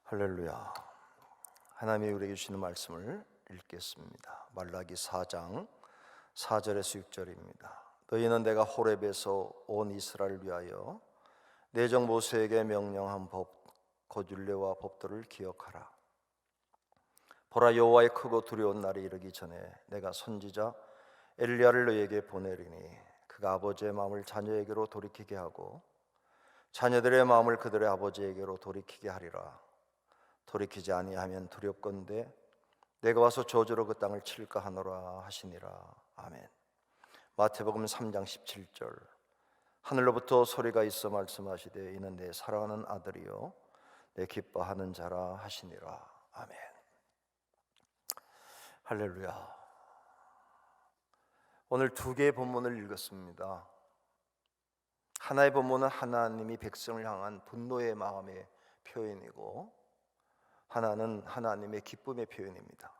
할렐루야. 하나님이 우리에게 주시는 말씀을 읽겠습니다. 말라기 4장 4절에서 6절입니다. 너희는 내가 호렙에서 온 이스라엘을 위하여 내 종 모세에게 명령한 법 곧 율례와 법도를 기억하라. 보라, 여호와의 크고 두려운 날이 이르기 전에 내가 선지자 엘리야를 너희에게 보내리니 그가 아버지의 마음을 자녀에게로 돌이키게 하고 자녀들의 마음을 그들의 아버지에게로 돌이키게 하리라. 돌이키지 아니하면 두렵건대 내가 와서 저주로 그 땅을 칠까 하노라 하시니라. 아멘. 마태복음 3장 17절. 하늘로부터 소리가 있어 말씀하시되 이는 내 사랑하는 아들이요 내 기뻐하는 자라 하시니라. 아멘. 할렐루야. 오늘 두 개의 본문을 읽었습니다. 하나의 본문은 하나님이 백성을 향한 분노의 마음의 표현이고, 하나는 하나님의 기쁨의 표현입니다.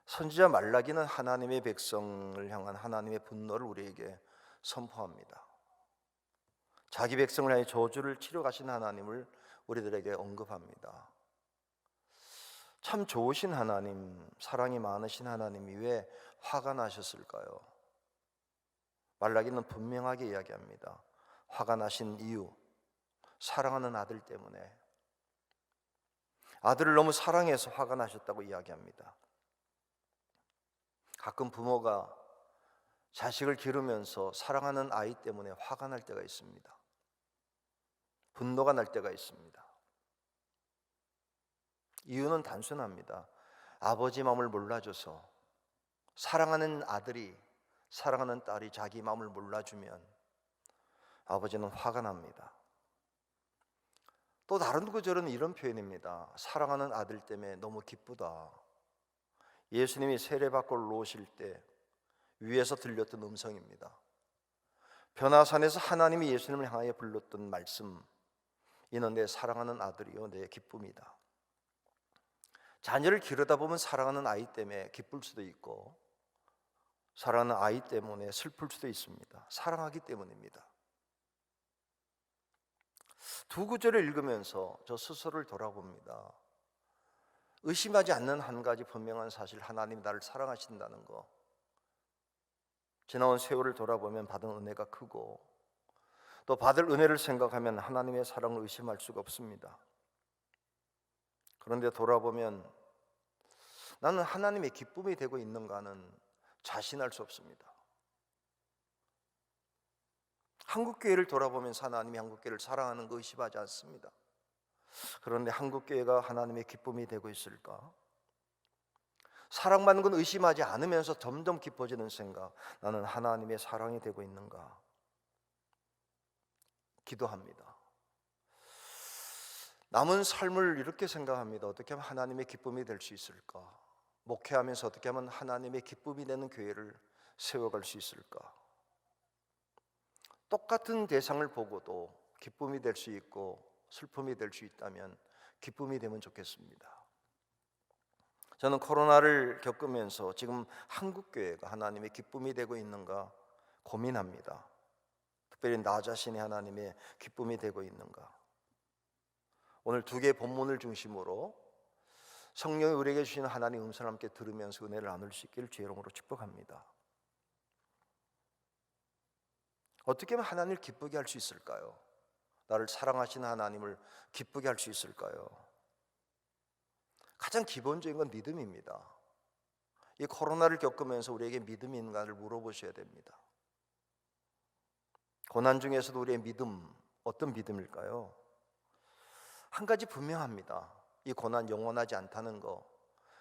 선지자 말라기는 하나님의 백성을 향한 하나님의 분노를 우리에게 선포합니다. 자기 백성을 향해 저주를 치러 가신 하나님을 우리들에게 언급합니다. 참 좋으신 하나님, 사랑이 많으신 하나님이 왜 화가 나셨을까요? 말라기는 분명하게 이야기합니다. 화가 나신 이유, 사랑하는 아들 때문에, 아들을 너무 사랑해서 화가 나셨다고 이야기합니다. 가끔 부모가 자식을 기르면서 사랑하는 아이 때문에 화가 날 때가 있습니다. 분노가 날 때가 있습니다. 이유는 단순합니다. 아버지 마음을 몰라줘서, 사랑하는 아들이, 사랑하는 딸이 자기 마음을 몰라주면 아버지는 화가 납니다. 또 다른 구절은 이런 표현입니다. 사랑하는 아들 때문에 너무 기쁘다. 예수님이 세례받고 오실 때 위에서 들렸던 음성입니다. 변화산에서 하나님이 예수님을 향하여 불렀던 말씀, 이는 내 사랑하는 아들이요 내 기쁨이다. 자녀를 기르다 보면 사랑하는 아이 때문에 기쁠 수도 있고, 사랑하는 아이 때문에 슬플 수도 있습니다. 사랑하기 때문입니다. 두 구절을 읽으면서 저 스스로를 돌아봅니다. 의심하지 않는 한 가지 분명한 사실, 하나님이 나를 사랑하신다는 거. 지나온 세월을 돌아보면 받은 은혜가 크고, 또 받을 은혜를 생각하면 하나님의 사랑을 의심할 수가 없습니다. 그런데 돌아보면 나는 하나님의 기쁨이 되고 있는가는 자신할 수 없습니다. 한국교회를 돌아보면서 하나님이 한국교회를 사랑하는 거 의심하지 않습니다. 그런데 한국교회가 하나님의 기쁨이 되고 있을까? 사랑받는 건 의심하지 않으면서 점점 깊어지는 생각, 나는 하나님의 사랑이 되고 있는가? 기도합니다. 남은 삶을 이렇게 생각합니다. 어떻게 하면 하나님의 기쁨이 될 수 있을까? 목회하면서 어떻게 하면 하나님의 기쁨이 되는 교회를 세워갈 수 있을까? 똑같은 대상을 보고도 기쁨이 될 수 있고 슬픔이 될 수 있다면 기쁨이 되면 좋겠습니다. 저는 코로나를 겪으면서 지금 한국교회가 하나님의 기쁨이 되고 있는가 고민합니다. 특별히 나 자신이 하나님의 기쁨이 되고 있는가. 오늘 두 개의 본문을 중심으로 성령이 우리에게 주시는 하나님의 음성을 함께 들으면서 은혜를 나눌 수 있기를 주의 이름으로 축복합니다. 어떻게 하면 하나님을 기쁘게 할 수 있을까요? 나를 사랑하시는 하나님을 기쁘게 할 수 있을까요? 가장 기본적인 건 믿음입니다. 이 코로나를 겪으면서 우리에게 믿음이 있는가를 물어보셔야 됩니다. 고난 중에서도 우리의 믿음, 어떤 믿음일까요? 한 가지 분명합니다. 이 고난 영원하지 않다는 거,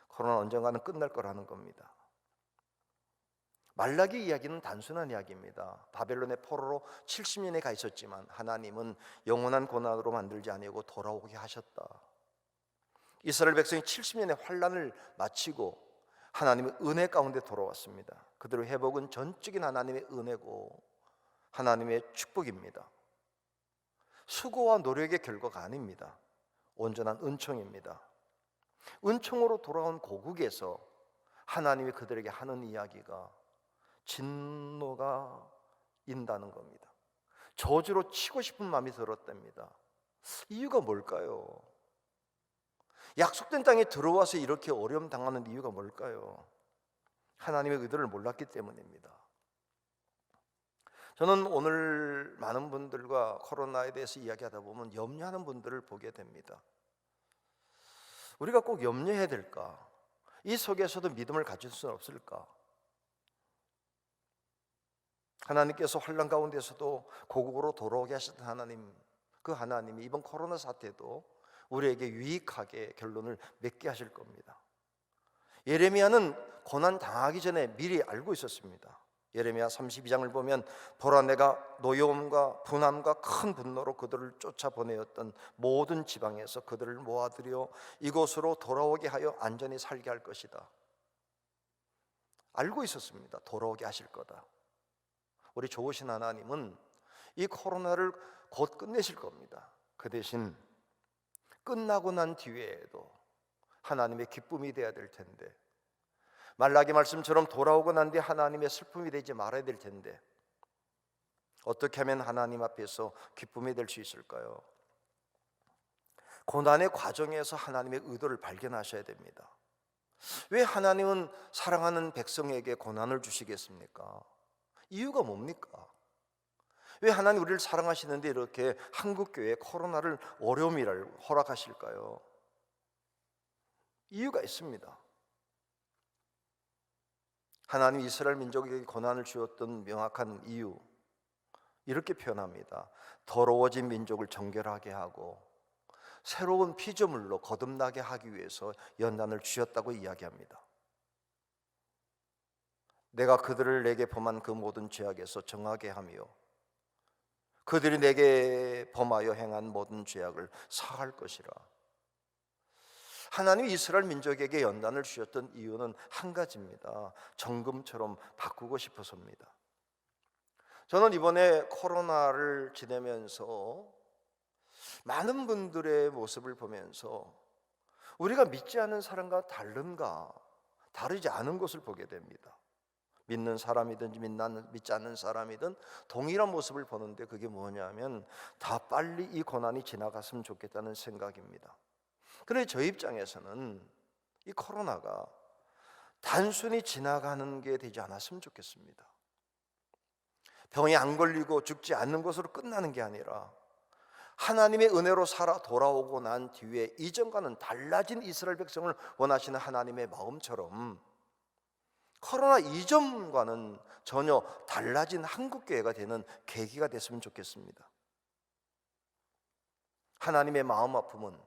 코로나 언젠가는 끝날 거라는 겁니다. 말라기 이야기는 단순한 이야기입니다. 바벨론의 포로로 70년에 가 있었지만 하나님은 영원한 고난으로 만들지 아니하고 돌아오게 하셨다. 이스라엘 백성이 70년의 환난을 마치고 하나님의 은혜 가운데 돌아왔습니다. 그들의 회복은 전적인 하나님의 은혜고 하나님의 축복입니다. 수고와 노력의 결과가 아닙니다. 온전한 은총입니다. 은총으로 돌아온 고국에서 하나님이 그들에게 하는 이야기가 진노가 인다는 겁니다. 저주로 치고 싶은 마음이 들었답니다. 이유가 뭘까요? 약속된 땅에 들어와서 이렇게 어려움 당하는 이유가 뭘까요? 하나님의 의도를 몰랐기 때문입니다. 저는 오늘 많은 분들과 코로나에 대해서 이야기하다 보면 염려하는 분들을 보게 됩니다. 우리가 꼭 염려해야 될까? 이 속에서도 믿음을 가질 수는 없을까? 하나님께서 환난 가운데서도 고국으로 돌아오게 하셨던 하나님, 그 하나님이 이번 코로나 사태도 우리에게 유익하게 결론을 맺게 하실 겁니다. 예레미야는 고난 당하기 전에 미리 알고 있었습니다. 예레미야 32장을 보면 보라, 내가 노여움과 분함과 큰 분노로 그들을 쫓아보내었던 모든 지방에서 그들을 모아들여 이곳으로 돌아오게 하여 안전히 살게 할 것이다. 알고 있었습니다. 돌아오게 하실 거다. 우리 좋으신 하나님은 이 코로나를 곧 끝내실 겁니다. 그 대신 끝나고 난 뒤에도 하나님의 기쁨이 되어야 될 텐데, 말라기 말씀처럼 돌아오고 난 뒤에 하나님의 슬픔이 되지 말아야 될 텐데, 어떻게 하면 하나님 앞에서 기쁨이 될 수 있을까요? 고난의 과정에서 하나님의 의도를 발견하셔야 됩니다. 왜 하나님은 사랑하는 백성에게 고난을 주시겠습니까? 이유가 뭡니까? 왜 하나님 우리를 사랑하시는데 이렇게 한국교회에 코로나를 어려움이라 허락하실까요? 이유가 있습니다. 하나님 이스라엘 민족에게 고난을 주었던 명확한 이유, 이렇게 표현합니다. 더러워진 민족을 정결하게 하고 새로운 피조물로 거듭나게 하기 위해서 연단을 주셨다고 이야기합니다. 내가 그들을 내게 범한 그 모든 죄악에서 정하게 하며 그들이 내게 범하여 행한 모든 죄악을 사할 것이라. 하나님이 이스라엘 민족에게 연단을 주셨던 이유는 한 가지입니다. 정금처럼 바꾸고 싶어서입니다. 저는 이번에 코로나를 지내면서 많은 분들의 모습을 보면서 우리가 믿지 않는 사람과 다른가, 다르지 않은 것을 보게 됩니다. 믿는 사람이든지 믿지 않는 사람이든 동일한 모습을 보는데, 그게 뭐냐면 다 빨리 이 고난이 지나갔으면 좋겠다는 생각입니다. 그런데 저 입장에서는 이 코로나가 단순히 지나가는 게 되지 않았으면 좋겠습니다. 병이 안 걸리고 죽지 않는 것으로 끝나는 게 아니라 하나님의 은혜로 살아 돌아오고 난 뒤에 이전과는 달라진 이스라엘 백성을 원하시는 하나님의 마음처럼 코로나 이전과는 전혀 달라진 한국교회가 되는 계기가 됐으면 좋겠습니다. 하나님의 마음 아픔은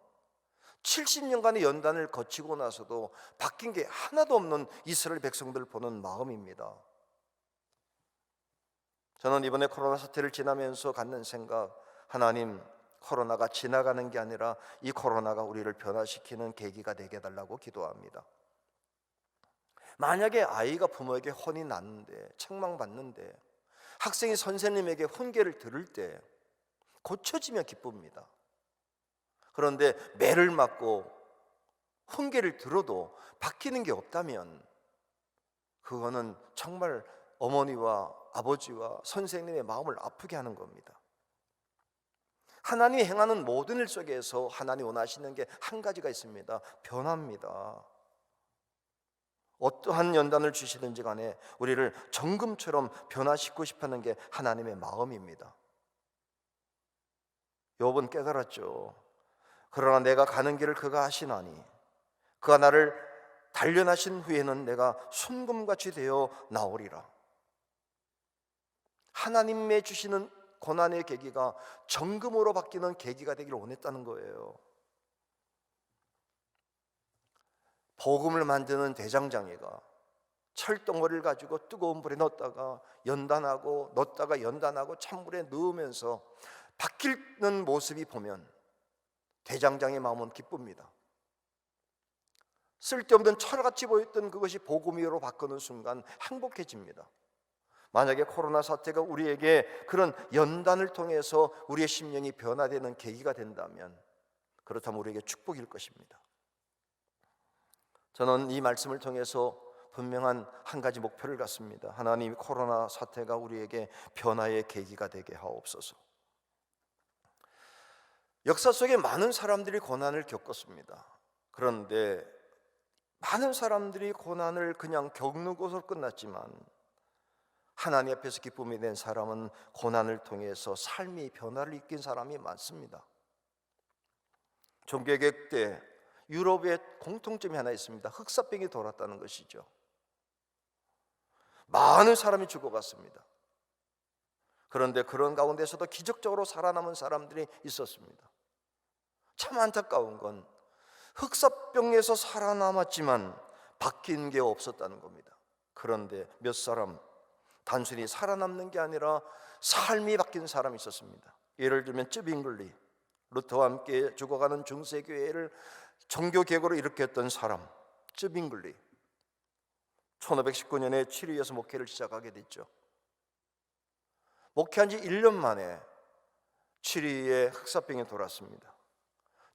70년간의 연단을 거치고 나서도 바뀐 게 하나도 없는 이스라엘 백성들을 보는 마음입니다. 저는 이번에 코로나 사태를 지나면서 갖는 생각, 하나님, 코로나가 지나가는 게 아니라 이 코로나가 우리를 변화시키는 계기가 되게 해달라고 기도합니다. 만약에 아이가 부모에게 혼이 났는데, 책망받는데, 학생이 선생님에게 훈계를 들을 때 고쳐지면 기쁩니다. 그런데 매를 맞고 훈계를 들어도 바뀌는 게 없다면 그거는 정말 어머니와 아버지와 선생님의 마음을 아프게 하는 겁니다. 하나님이 행하는 모든 일 속에서 하나님 원하시는 게 한 가지가 있습니다. 변화입니다. 어떠한 연단을 주시든지 간에 우리를 정금처럼 변화시키고 싶어하는 게 하나님의 마음입니다. 욥은 깨달았죠. 그러나 내가 가는 길을 그가 아시나니 그가 나를 단련하신 후에는 내가 순금같이 되어 나오리라. 하나님의 주시는 고난의 계기가 정금으로 바뀌는 계기가 되기를 원했다는 거예요. 복음을 만드는 대장장이가 철덩어리를 가지고 뜨거운 불에 넣었다가 연단하고 넣었다가 연단하고 찬물에 넣으면서 바뀌는 모습이 보면 대장장의 마음은 기쁩니다. 쓸데없는 철같이 보였던 그것이 복음으로 바꾸는 순간 행복해집니다. 만약에 코로나 사태가 우리에게 그런 연단을 통해서 우리의 심령이 변화되는 계기가 된다면, 그렇다면 우리에게 축복일 것입니다. 저는 이 말씀을 통해서 분명한 한 가지 목표를 갖습니다. 하나님, 코로나 사태가 우리에게 변화의 계기가 되게 하옵소서. 역사 속에 많은 사람들이 고난을 겪었습니다. 그런데 많은 사람들이 고난을 그냥 겪는 것으로 끝났지만 하나님 앞에서 기쁨이 된 사람은 고난을 통해서 삶의 변화를 이끈 사람이 많습니다. 종교개혁 때 유럽에 공통점이 하나 있습니다. 흑사병이 돌았다는 것이죠. 많은 사람이 죽어갔습니다. 그런데 그런 가운데서도 기적적으로 살아남은 사람들이 있었습니다. 참 안타까운 건 흑사병에서 살아남았지만 바뀐 게 없었다는 겁니다. 그런데 몇 사람, 단순히 살아남는 게 아니라 삶이 바뀐 사람이 있었습니다. 예를 들면 쯔빙글리, 루터와 함께 죽어가는 중세교회를 종교개혁으로 일으켰던 사람 쯔빙글리, 1519년에 치리에서 목회를 시작하게 됐죠. 목회한 지 1년 만에 치리에 흑사병이 돌았습니다.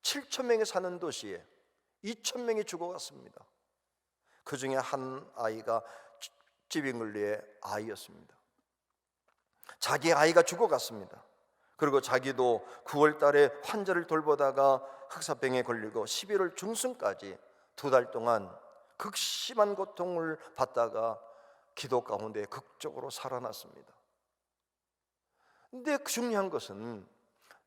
7,000명이 사는 도시에 2,000명이 죽어갔습니다. 그 중에 한 아이가 찌빙글리의 아이였습니다. 자기 아이가 죽어갔습니다. 그리고 자기도 9월 달에 환자를 돌보다가 흑사병에 걸리고 11월 중순까지 2달 동안 극심한 고통을 받다가 기도 가운데 극적으로 살아났습니다. 근데 중요한 것은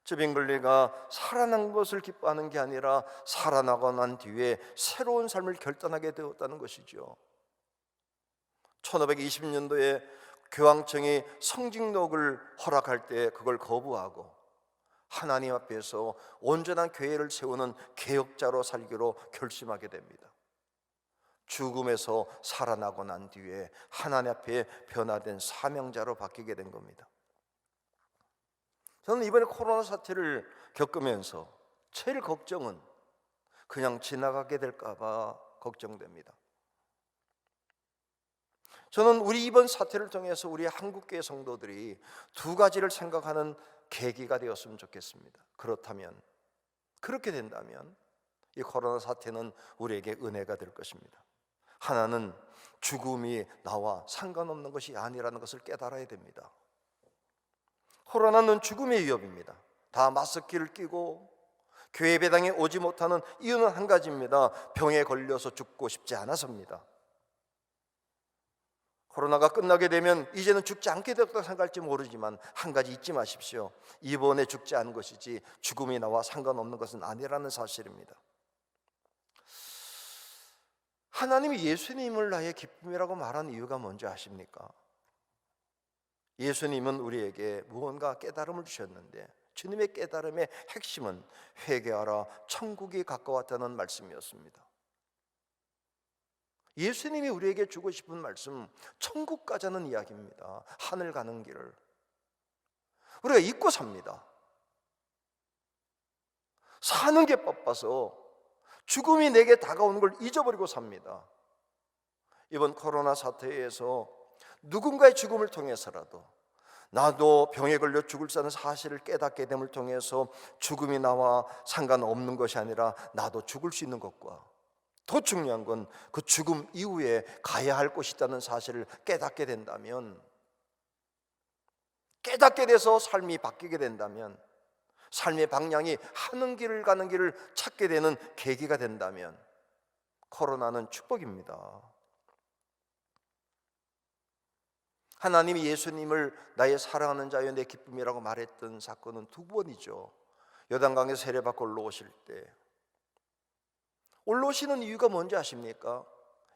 쯔빙글리가 살아난 것을 기뻐하는 게 아니라 살아나고 난 뒤에 새로운 삶을 결단하게 되었다는 것이죠. 1520년도에 교황청이 성직록을 허락할 때 그걸 거부하고 하나님 앞에서 온전한 교회를 세우는 개혁자로 살기로 결심하게 됩니다. 죽음에서 살아나고 난 뒤에 하나님 앞에 변화된 사명자로 바뀌게 된 겁니다. 저는 이번에 코로나 사태를 겪으면서 제일 걱정은 그냥 지나가게 될까 봐 걱정됩니다. 저는 우리 이번 사태를 통해서 우리 한국교회 성도들이 두 가지를 생각하는 계기가 되었으면 좋겠습니다. 그렇게 된다면 이 코로나 사태는 우리에게 은혜가 될 것입니다. 하나는 죽음이 나와 상관없는 것이 아니라는 것을 깨달아야 됩니다. 코로나는 죽음의 위협입니다. 다 마스크를 끼고 교회 배당에 오지 못하는 이유는 한 가지입니다. 병에 걸려서 죽고 싶지 않아서입니다. 코로나가 끝나게 되면 이제는 죽지 않게 되었다고 생각할지 모르지만 한 가지 잊지 마십시오. 이번에 죽지 않은 것이지 죽음이 나와 상관없는 것은 아니라는 사실입니다. 하나님이 예수님을 나의 기쁨이라고 말한 이유가 뭔지 아십니까? 예수님은 우리에게 무언가 깨달음을 주셨는데 주님의 깨달음의 핵심은 회개하라 천국이 가까웠다는 말씀이었습니다. 예수님이 우리에게 주고 싶은 말씀, 천국 가자는 이야기입니다. 하늘 가는 길을 우리가 잊고 삽니다. 사는 게 바빠서 죽음이 내게 다가오는 걸 잊어버리고 삽니다. 이번 코로나 사태에서 누군가의 죽음을 통해서라도 나도 병에 걸려 죽을 사는 사실을 깨닫게 됨을 통해서 죽음이 나와 상관없는 것이 아니라 나도 죽을 수 있는 것과 더 중요한 건 그 죽음 이후에 가야 할 곳이 있다는 사실을 깨닫게 된다면, 깨닫게 돼서 삶이 바뀌게 된다면, 삶의 방향이 하는 길을 가는 길을 찾게 되는 계기가 된다면 코로나는 축복입니다. 하나님이 예수님을 나의 사랑하는 자여 내 기쁨이라고 말했던 사건은 두 번이죠. 요단강에서 세례받고 올라오실 때, 올라오시는 이유가 뭔지 아십니까?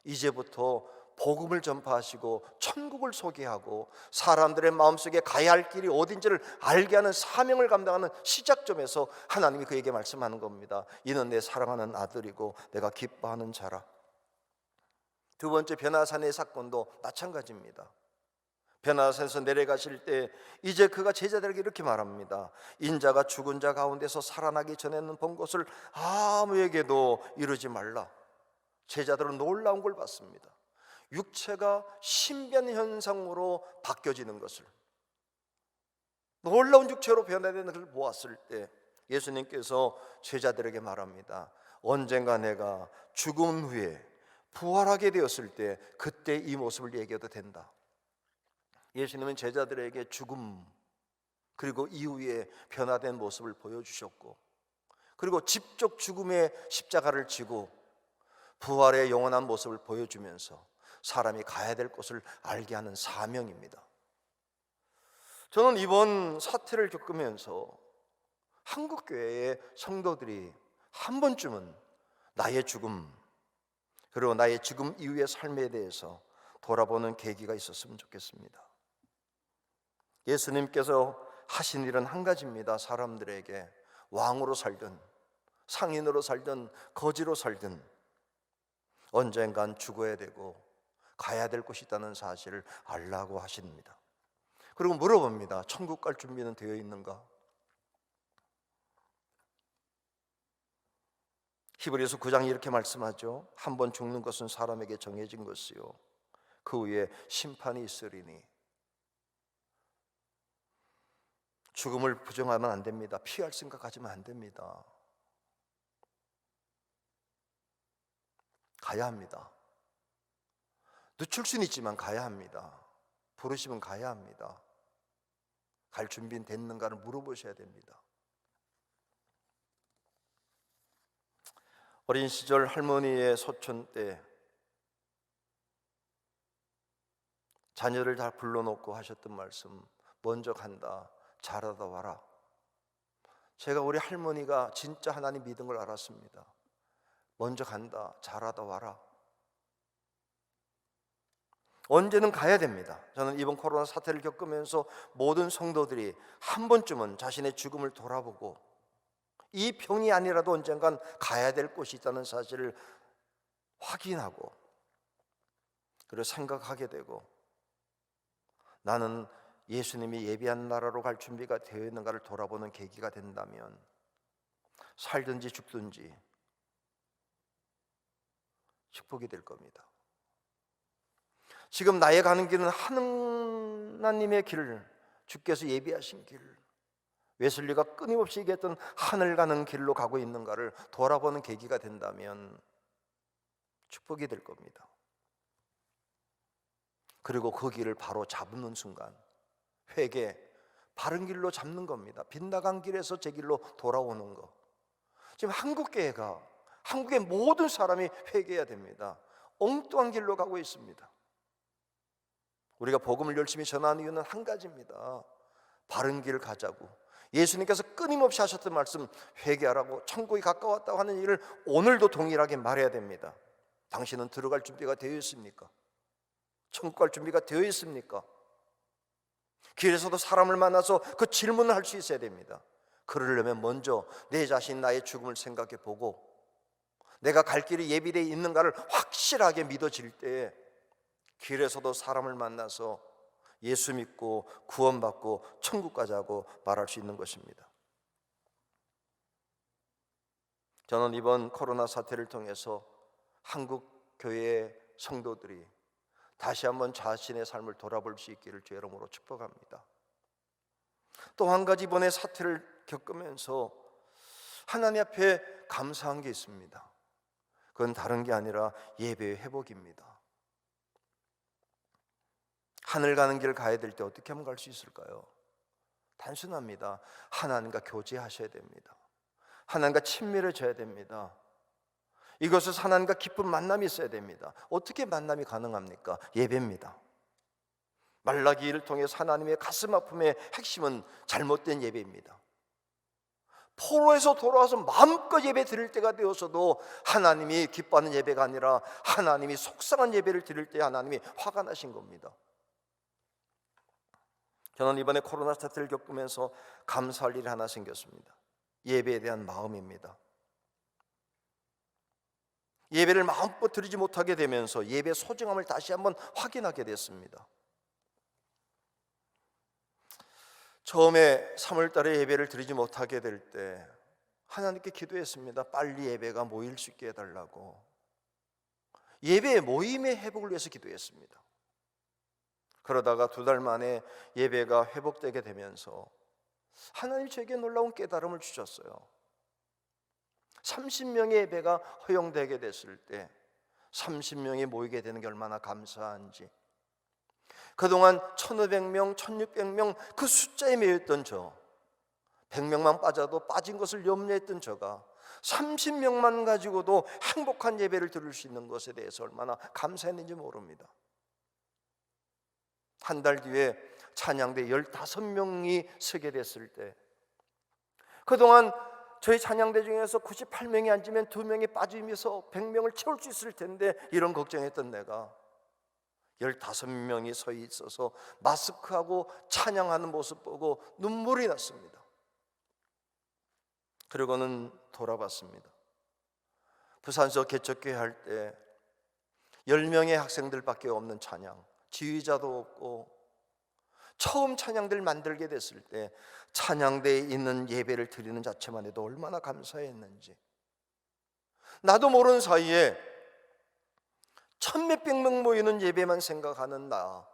이제부터 복음을 전파하시고 천국을 소개하고 사람들의 마음속에 가야 할 길이 어딘지를 알게 하는 사명을 감당하는 시작점에서 하나님이 그에게 말씀하는 겁니다. 이는 내 사랑하는 아들이고 내가 기뻐하는 자라. 두 번째 변화산의 사건도 마찬가지입니다. 변화산에서 내려가실 때 이제 그가 제자들에게 이렇게 말합니다. 인자가 죽은 자 가운데서 살아나기 전에는 본 것을 아무에게도 이루지 말라. 제자들은 놀라운 걸 봤습니다. 육체가 신변 현상으로 바뀌어지는 것을, 놀라운 육체로 변화되는 것을 보았을 때 예수님께서 제자들에게 말합니다. 언젠가 내가 죽음 후에 부활하게 되었을 때 그때 이 모습을 얘기해도 된다. 예수님은 제자들에게 죽음 그리고 이후에 변화된 모습을 보여주셨고, 그리고 직접 죽음의 십자가를 지고 부활의 영원한 모습을 보여주면서 사람이 가야 될 곳을 알게 하는 사명입니다. 저는 이번 사태를 겪으면서 한국교회의 성도들이 한 번쯤은 나의 죽음, 그리고 나의 죽음 이후의 삶에 대해서 돌아보는 계기가 있었으면 좋겠습니다. 예수님께서 하신 일은 한 가지입니다. 사람들에게 왕으로 살든 상인으로 살든 거지로 살든 언젠간 죽어야 되고 가야 될 곳이 있다는 사실을 알라고 하십니다. 그리고 물어봅니다. 천국 갈 준비는 되어 있는가? 히브리서 9장이 이렇게 말씀하죠. 한 번 죽는 것은 사람에게 정해진 것이요 그 후에 심판이 있으리니. 죽음을 부정하면 안 됩니다. 피할 생각하지면 안 됩니다. 가야 합니다. 늦출 수는 있지만 가야 합니다. 부르시면 가야 합니다. 갈 준비는 됐는가를 물어보셔야 됩니다. 어린 시절 할머니의 소촌 때 자녀를 다 불러놓고 하셨던 말씀, 먼저 간다, 잘하다 와라. 제가 우리 할머니가 진짜 하나님 믿은 걸 알았습니다. 먼저 간다, 잘하다 와라. 언제는 가야 됩니다. 저는 이번 코로나 사태를 겪으면서 모든 성도들이 한 번쯤은 자신의 죽음을 돌아보고 이 병이 아니라도 언젠간 가야 될 곳이 있다는 사실을 확인하고 그리고 생각하게 되고 나는 예수님이 예비한 나라로 갈 준비가 되어 있는가를 돌아보는 계기가 된다면 살든지 죽든지 축복이 될 겁니다. 지금 나의 가는 길은 하나님의 길, 주께서 예비하신 길, 웨슬리가 끊임없이 얘기했던 하늘 가는 길로 가고 있는가를 돌아보는 계기가 된다면 축복이 될 겁니다. 그리고 그 길을 바로 잡는 순간 회개, 바른 길로 잡는 겁니다. 빗나간 길에서 제 길로 돌아오는 거. 지금 한국교회가, 한국의 모든 사람이 회개해야 됩니다. 엉뚱한 길로 가고 있습니다. 우리가 복음을 열심히 전하는 이유는 한 가지입니다. 바른 길 가자고. 예수님께서 끊임없이 하셨던 말씀, 회개하라고, 천국이 가까웠다고 하는 일을 오늘도 동일하게 말해야 됩니다. 당신은 들어갈 준비가 되어 있습니까? 천국 갈 준비가 되어 있습니까? 길에서도 사람을 만나서 그 질문을 할 수 있어야 됩니다. 그러려면 먼저 내 자신, 나의 죽음을 생각해 보고 내가 갈 길이 예비되어 있는가를 확실하게 믿어질 때 길에서도 사람을 만나서 예수 믿고 구원받고 천국 가자고 말할 수 있는 것입니다. 저는 이번 코로나 사태를 통해서 한국 교회의 성도들이 다시 한번 자신의 삶을 돌아볼 수 있기를 주의 이름으로 축복합니다. 또 한 가지 이번에 사태를 겪으면서 하나님 앞에 감사한 게 있습니다. 그건 다른 게 아니라 예배의 회복입니다. 하늘 가는 길 가야 될 때 어떻게 하면 갈 수 있을까요? 단순합니다. 하나님과 교제하셔야 됩니다. 하나님과 친밀해져야 됩니다. 이것을 하나님과 깊은 만남이 있어야 됩니다. 어떻게 만남이 가능합니까? 예배입니다. 말라기를 통해서 하나님의 가슴 아픔의 핵심은 잘못된 예배입니다. 포로에서 돌아와서 마음껏 예배 드릴 때가 되어서도 하나님이 기뻐하는 예배가 아니라 하나님이 속상한 예배를 드릴 때 하나님이 화가 나신 겁니다. 저는 이번에 코로나 사태를 겪으면서 감사할 일이 하나 생겼습니다. 예배에 대한 마음입니다. 예배를 마음껏 드리지 못하게 되면서 예배의 소중함을 다시 한번 확인하게 됐습니다. 처음에 3월 달에 예배를 드리지 못하게 될 때 하나님께 기도했습니다. 빨리 예배가 모일 수 있게 해달라고. 예배의 모임의 회복을 위해서 기도했습니다. 그러다가 2달 만에 예배가 회복되게 되면서 하나님이 저에게 놀라운 깨달음을 주셨어요. 30명의 예배가 허용되게 됐을 때 30명이 모이게 되는 게 얼마나 감사한지, 그동안 1500명, 1600명 그 숫자에 매였던 저 100명만 빠져도 빠진 것을 염려했던 저가 30명만 가지고도 행복한 예배를 드릴 수 있는 것에 대해서 얼마나 감사했는지 모릅니다. 한 달 뒤에 찬양대 15명이 서게 됐을 때, 그동안 저희 찬양대 중에서 98명이 앉으면 2명이 빠지면서 100명을 채울 수 있을 텐데 이런 걱정했던 내가 15명이 서 있어서 마스크하고 찬양하는 모습 보고 눈물이 났습니다. 그리고는 돌아봤습니다. 부산서 개척교회 할 때 10명의 학생들밖에 없는 찬양, 지휘자도 없고 처음 찬양들 만들게 됐을 때 찬양대에 있는 예배를 드리는 자체만 해도 얼마나 감사했는지, 나도 모르는 사이에 1000몇백 명 모이는 예배만 생각하는 나,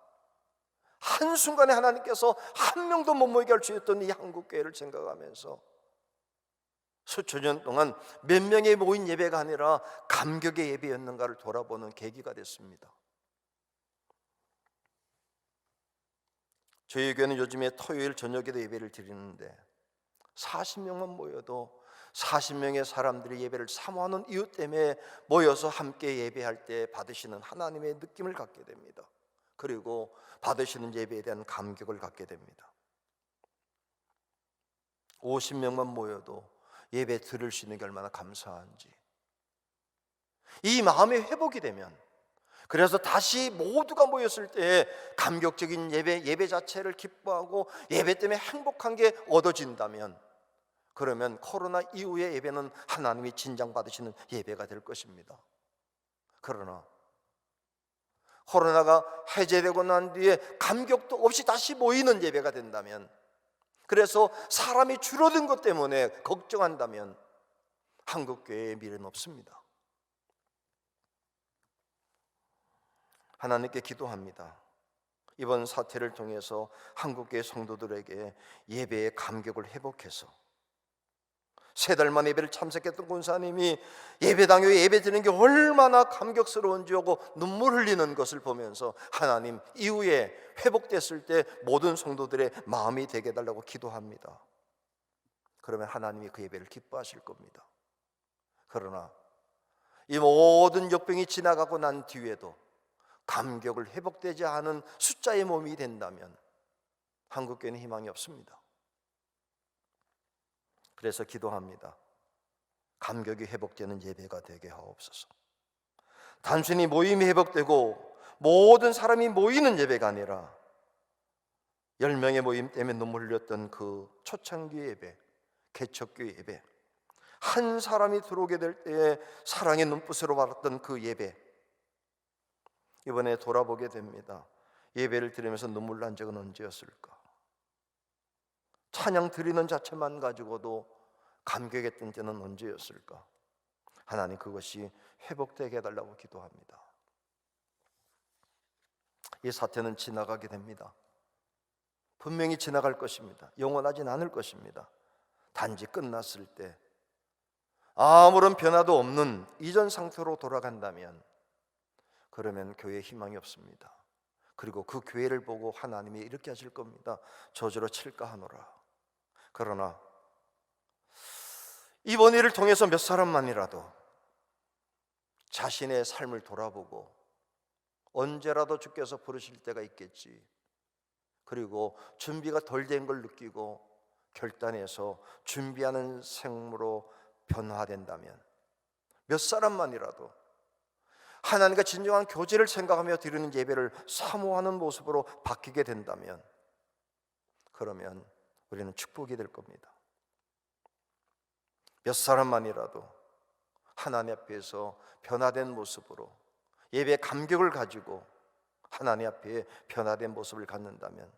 한순간에 하나님께서 한 명도 못 모이게 할 수 있던 이 한국교회를 생각하면서 수천 년 동안 몇 명이 모인 예배가 아니라 감격의 예배였는가를 돌아보는 계기가 됐습니다. 저희 교회는 요즘에 토요일 저녁에도 예배를 드리는데 40명만 모여도 40명의 사람들이 예배를 사모하는 이유 때문에 모여서 함께 예배할 때 받으시는 하나님의 느낌을 갖게 됩니다. 그리고 받으시는 예배에 대한 감격을 갖게 됩니다. 50명만 모여도 예배 들을 수 있는 게 얼마나 감사한지, 이 마음이 회복이 되면, 그래서 다시 모두가 모였을 때 감격적인 예배 자체를 기뻐하고 예배 때문에 행복한 게 얻어진다면, 그러면 코로나 이후의 예배는 하나님이 진정받으시는 예배가 될 것입니다. 그러나 코로나가 해제되고 난 뒤에 감격도 없이 다시 모이는 예배가 된다면, 그래서 사람이 줄어든 것 때문에 걱정한다면 한국교회의 미래는 없습니다. 하나님께 기도합니다. 이번 사태를 통해서 한국교회 성도들에게 예배의 감격을 회복해서, 3달 만에 예배를 참석했던 권사님이 예배당에 예배 드리는 게 얼마나 감격스러운지 하고 눈물 흘리는 것을 보면서 하나님, 이후에 회복됐을 때 모든 성도들의 마음이 되게 해달라고 기도합니다. 그러면 하나님이 그 예배를 기뻐하실 겁니다. 그러나 이 모든 역병이 지나가고 난 뒤에도 감격을 회복되지 않은 숫자의 몸이 된다면 한국교회는 희망이 없습니다. 그래서 기도합니다. 감격이 회복되는 예배가 되게 하옵소서. 단순히 모임이 회복되고 모든 사람이 모이는 예배가 아니라 10명의 모임 때문에 눈물 흘렸던 그 초창기 예배, 개척교회 예배, 한 사람이 들어오게 될 때에 사랑의 눈빛으로 바랐던 그 예배, 이번에 돌아보게 됩니다. 예배를 드리면서 눈물 난 적은 언제였을까? 찬양 드리는 자체만 가지고도 감격했던 때는 언제였을까? 하나님, 그것이 회복되게 해달라고 기도합니다. 이 사태는 지나가게 됩니다. 분명히 지나갈 것입니다. 영원하진 않을 것입니다. 단지 끝났을 때 아무런 변화도 없는 이전 상태로 돌아간다면, 그러면 교회에 희망이 없습니다. 그리고 그 교회를 보고 하나님이 이렇게 하실 겁니다. 저주로 칠까 하노라. 그러나 이번 일을 통해서 몇 사람만이라도 자신의 삶을 돌아보고 언제라도 주께서 부르실 때가 있겠지, 그리고 준비가 덜 된 걸 느끼고 결단해서 준비하는 생으로 변화된다면, 몇 사람만이라도 하나님과 진정한 교제를 생각하며 드리는 예배를 사모하는 모습으로 바뀌게 된다면, 그러면 우리는 축복이 될 겁니다. 몇 사람만이라도 하나님 앞에서 변화된 모습으로 예배의 감격을 가지고 하나님 앞에 변화된 모습을 갖는다면,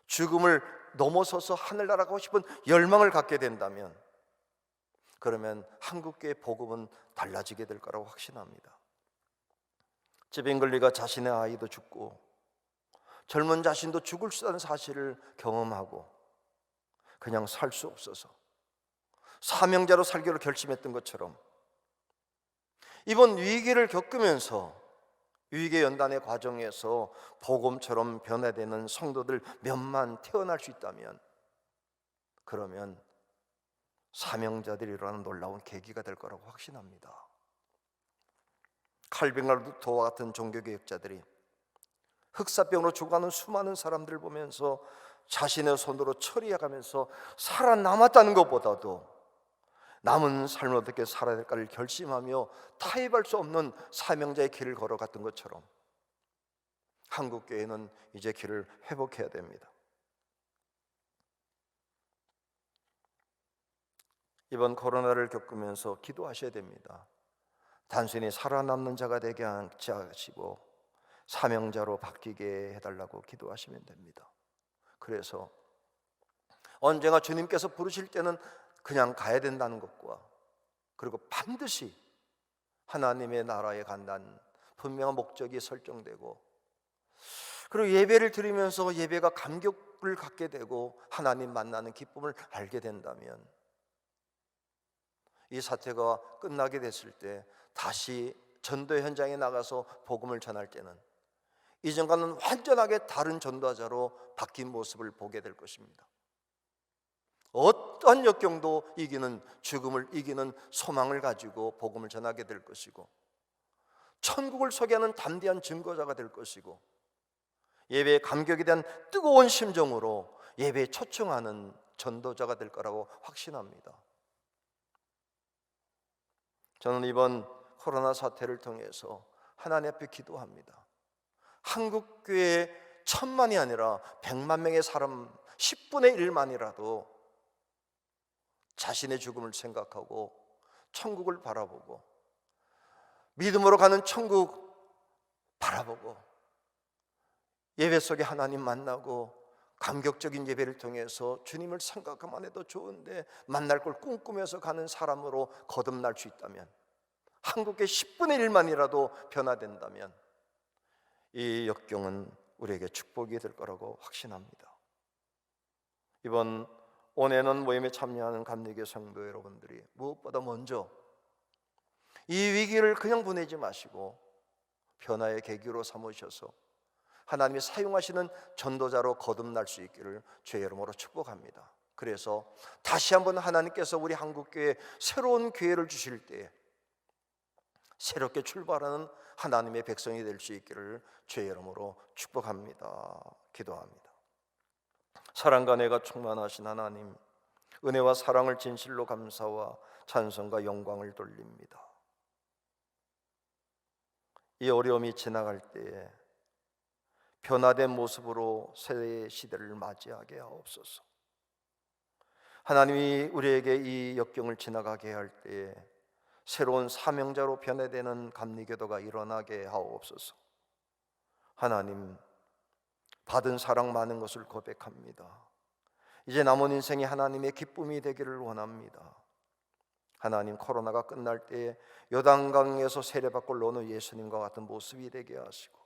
죽음을 넘어서서 하늘나라 가고 싶은 열망을 갖게 된다면, 그러면 한국교회의 복음은 달라지게 될 거라고 확신합니다. 제벤글리가 자신의 아이도 죽고 젊은 자신도 죽을 수 있다는 사실을 경험하고 그냥 살 수 없어서 사명자로 살기로 결심했던 것처럼, 이번 위기를 겪으면서 위기의 연단의 과정에서 복음처럼 변화되는 성도들 몇만 태어날 수 있다면, 그러면 사명자들이 일어나는 놀라운 계기가 될 거라고 확신합니다. 칼빈 루터와 같은 종교개혁자들이 흑사병으로 죽어가는 수많은 사람들을 보면서 자신의 손으로 처리해가면서 살아남았다는 것보다도 남은 삶을 어떻게 살아야 될까를 결심하며 타협할 수 없는 사명자의 길을 걸어갔던 것처럼 한국교회는 이제 길을 회복해야 됩니다. 이번 코로나를 겪으면서 기도하셔야 됩니다. 단순히 살아남는 자가 되게 하시고 사명자로 바뀌게 해달라고 기도하시면 됩니다. 그래서 언젠가 주님께서 부르실 때는 그냥 가야 된다는 것과, 그리고 반드시 하나님의 나라에 간다는 분명한 목적이 설정되고, 그리고 예배를 드리면서 예배가 감격을 갖게 되고 하나님 만나는 기쁨을 알게 된다면, 이 사태가 끝나게 됐을 때 다시 전도 현장에 나가서 복음을 전할 때는 이전과는 완전하게 다른 전도자로 바뀐 모습을 보게 될 것입니다. 어떤 역경도 이기는, 죽음을 이기는 소망을 가지고 복음을 전하게 될 것이고, 천국을 소개하는 담대한 증거자가 될 것이고, 예배의 감격에 대한 뜨거운 심정으로 예배에 초청하는 전도자가 될 거라고 확신합니다. 저는 이번 코로나 사태를 통해서 하나님 앞에 기도합니다. 한국교회 1000만이 아니라 100만 명의 사람 10분의 1만이라도 자신의 죽음을 생각하고 천국을 바라보고 믿음으로 가는 천국 바라보고 예배 속에 하나님 만나고 감격적인 예배를 통해서 주님을 생각하면 해도 좋은데 만날 걸 꿈꾸면서 가는 사람으로 거듭날 수 있다면, 한국의 10분의 1만이라도 변화된다면 이 역경은 우리에게 축복이 될 거라고 확신합니다. 이번 온해는 모임에 참여하는 감리교 성도 여러분들이 무엇보다 먼저 이 위기를 그냥 보내지 마시고 변화의 계기로 삼으셔서 하나님이 사용하시는 전도자로 거듭날 수 있기를 주의 이름으로 축복합니다. 그래서 다시 한번 하나님께서 우리 한국교회에 새로운 기회를 주실 때에 새롭게 출발하는 하나님의 백성이 될 수 있기를 주의 이름으로 축복합니다. 기도합니다. 사랑과 은혜가 충만하신 하나님, 은혜와 사랑을 진실로 감사와 찬송과 영광을 돌립니다. 이 어려움이 지나갈 때에 변화된 모습으로 새 시대를 맞이하게 하옵소서. 하나님이 우리에게 이 역경을 지나가게 할 때에 새로운 사명자로 변화되는 감리교도가 일어나게 하옵소서. 하나님, 받은 사랑 많은 것을 고백합니다. 이제 남은 인생이 하나님의 기쁨이 되기를 원합니다. 하나님, 코로나가 끝날 때에 요단강에서 세례받고 노는 예수님과 같은 모습이 되게 하시고,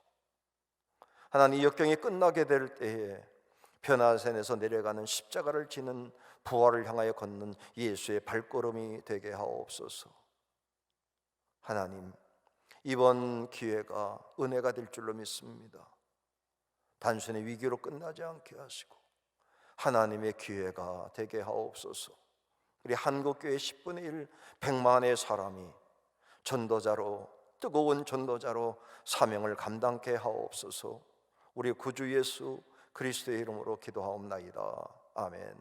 하나님, 이 역경이 끝나게 될 때에 변화산에서 내려가는 십자가를 지는 부활을 향하여 걷는 예수의 발걸음이 되게 하옵소서. 하나님, 이번 기회가 은혜가 될 줄로 믿습니다. 단순히 위기로 끝나지 않게 하시고 하나님의 기회가 되게 하옵소서. 우리 한국교회 10분의 1, 100만의 사람이 전도자로, 뜨거운 전도자로 사명을 감당케 하옵소서. 우리 구주 예수 그리스도의 이름으로 기도하옵나이다. 아멘.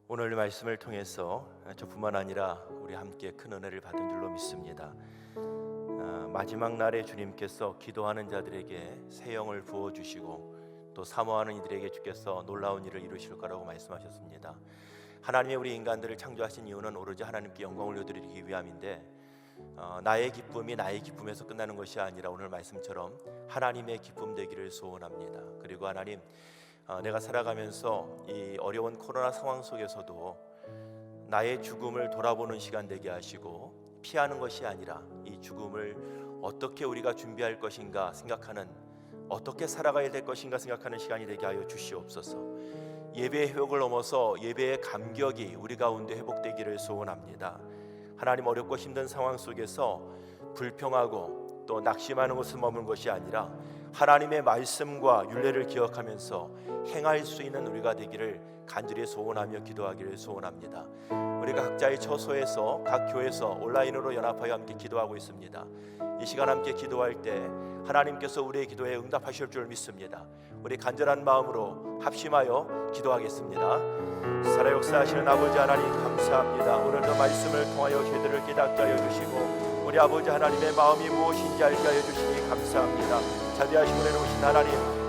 오늘 말씀을 통해서 저뿐만 아니라 우리 함께 큰 은혜를 받은 줄로 믿습니다. 마지막 날에 주님께서 기도하는 자들에게 새 영을 부어주시고 또 사모하는 이들에게 주께서 놀라운 일을 이루실 거라고 말씀하셨습니다. 하나님의 우리 인간들을 창조하신 이유는 오로지 하나님께 영광을 올려드리기 위함인데, 나의 기쁨이 나의 기쁨에서 끝나는 것이 아니라 오늘 말씀처럼 하나님의 기쁨 되기를 소원합니다. 그리고 하나님, 내가 살아가면서 이 어려운 코로나 상황 속에서도 나의 죽음을 돌아보는 시간 되게 하시고, 피하는 것이 아니라 이 죽음을 어떻게 우리가 준비할 것인가 생각하는, 어떻게 살아가야 될 것인가 생각하는 시간이 되게 하여 주시옵소서. 예배의 회복을 넘어서 예배의 감격이 우리 가운데 회복되기를 소원합니다. 하나님, 어렵고 힘든 상황 속에서 불평하고 또 낙심하는 것을 머무는 것이 아니라 하나님의 말씀과 율례를 기억하면서 행할 수 있는 우리가 되기를 간절히 소원하며 기도하기를 소원합니다. 우리가 각자의 처소에서 각 교회에서 온라인으로 연합하여 함께 기도하고 있습니다. 이 시간 함께 기도할 때 하나님께서 우리의 기도에 응답하실 줄 믿습니다. 우리 간절한 마음으로 합심하여 기도하겠습니다. 살아 역사하시는 아버지 하나님 감사합니다. 오늘도 말씀을 통하여 저희들을 깨닫게 하여 주시고 우리 아버지 하나님의 마음이 무엇인지 알게 하여 주시니 감사합니다. 자비하시고 내놓으신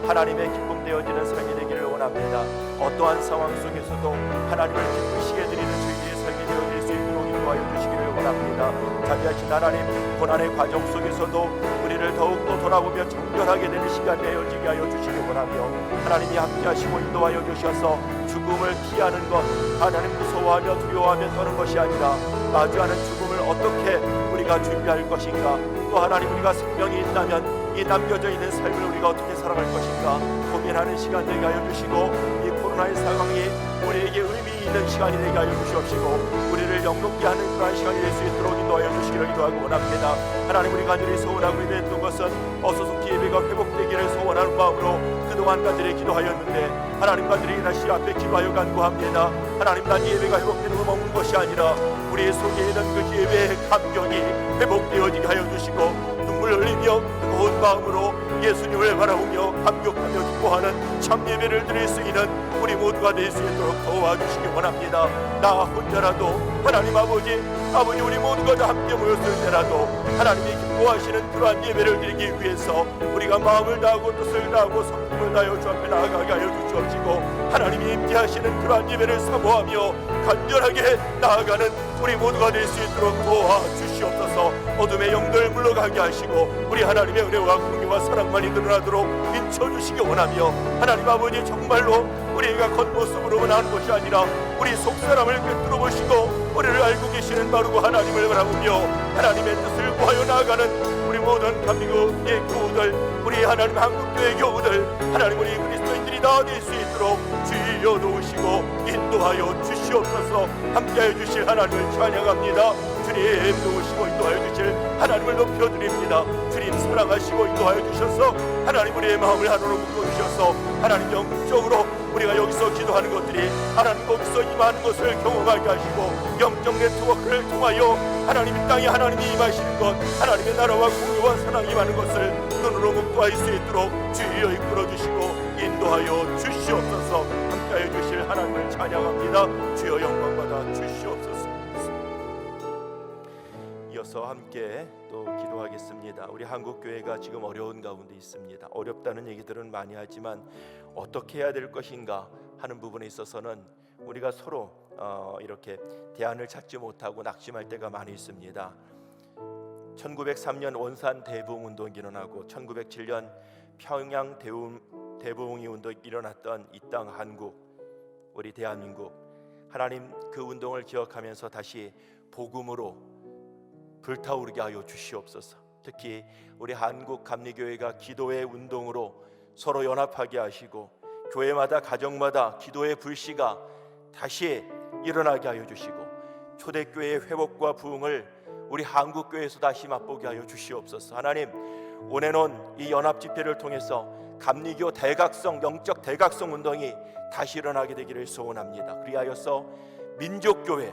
하나님의 기쁨 되어지는 삶이 되기를 원합니다. 어떠한 상황 속에서도 하나님을 기쁘시게 드리는 저희의 삶이 되어질 수 있도록 인도하여 주시기를 원합니다. 자비하신 하나님, 고난의 과정 속에서도 우리를 더욱더 돌아보며 정결하게 되는 시간 되어지게 하여 주시기 원하며 하나님이 함께하시고 인도하여 주셔서 죽음을 피하는 것, 하나님 무서워하며 두려워하며 떠는 것이 아니라 마주하는 죽음을 어떻게 우리가 준비할 것인가, 또 하나님 우리가 생명이 있다면 이 남겨져 있는 삶을 우리가 어떻게 살아갈 것인가 고민하는 시간 되게 하여 주시고, 이 코로나의 상황이 우리에게 의미 있는 시간이 되게 하여 주시옵시고 우리를 영롭게 하는 그러한 시간이 될 수 있도록 인도하여 주시기를 기도하고 원합니다. 하나님, 우리 간절히 소원하고 있는 것은 어서 속히 예배가 회복되기를 소원하는 마음으로 그동안 간절히 기도하였는데 하나님, 간절히 다시 앞에 기도하여 간구합니다. 하나님, 단 예배가 회복되는 것 먹는 것이 아니라 우리 속에 있는 그 예배의 감격이 회복되어지게 하여 주시고 눈물 흘리며 뜨거운 마음으로 예수님을 바라보며 감격하며 기뻐하는 참 예배를 드릴 수 있는 우리 모두가 될 수 있도록 도와주시기 원합니다. 나 혼자라도 하나님 아버지 우리 모두가 다 함께 모였을 때라도 하나님이 기뻐하시는 그러한 예배를 드리기 위해서 우리가 마음을 다하고 뜻을 다하고 성품을 다하여 주 앞에 나아가게 하여 주시옵시고 하나님이 임재하시는 그러한 예배를 사모하며 간절하게 나아가는 우리 모두가 될 수 있도록 도와주시옵소서. 어둠의 영들 물러가게 하시고 우리 하나님의 은혜와 긍휼과 사랑만이 드러나도록 비춰주시기 원하며 하나님 아버지, 정말로 우리가 겉모습으로만 하는 것이 아니라 우리 속사람을 꿰뚫어 보시고 우리를 알고 계시는 바르고 하나님을 바라보며 하나님의 뜻을 구하여 나아가는 우리 모든 감리교의 교우들, 우리 하나님 한국교회 교우들, 하나님 우리 그리스도인들이 다 될 수 있도록 주여 도우시고 인도하여 주시옵소서. 함께하여 주실 하나님을 찬양합니다. 주님 도우시고 인도하여 주실 하나님을 높여드립니다. 주님 사랑하시고 인도하여 주셔서 하나님 우리의 마음을 하나로 묶어주셔서 하나님 영적으로 우리가 여기서 기도하는 것들이 하나님 거기서 임하는 것을 경험하게 하시고 영적 네트워크를 통하여 하나님 이 땅에 하나님이 임하시는 것, 하나님의 나라와 공의와 사랑이 임하는 것을 눈으로 목도할 수 있도록 주여 이끌어주시고 인도하여 주시옵소서. 함께하여 주실 하나님을 찬양합니다. 주여 영광받아 주시옵소서. 이어서 함께 또 기도하겠습니다. 우리 한국교회가 지금 어려운 가운데 있습니다. 어렵다는 얘기들은 많이 하지만 어떻게 해야 될 것인가 하는 부분에 있어서는 우리가 서로 이렇게 대안을 찾지 못하고 낙심할 때가 많이 있습니다. 1903년 원산 대부흥운동이 일어나고 1907년 평양 대부흥이 운동이 일어났던 이 땅 한국, 우리 대한민국, 하나님 그 운동을 기억하면서 다시 복음으로 불타오르게 하여 주시옵소서. 특히 우리 한국 감리교회가 기도의 운동으로 서로 연합하게 하시고 교회마다 가정마다 기도의 불씨가 다시 일어나게 하여 주시고 초대교회의 회복과 부흥을 우리 한국교회에서 다시 맛보게 하여 주시옵소서. 하나님, 올해는 이 연합집회를 통해서 감리교 대각성, 영적 대각성 운동이 다시 일어나게 되기를 소원합니다. 그리하여서 민족교회,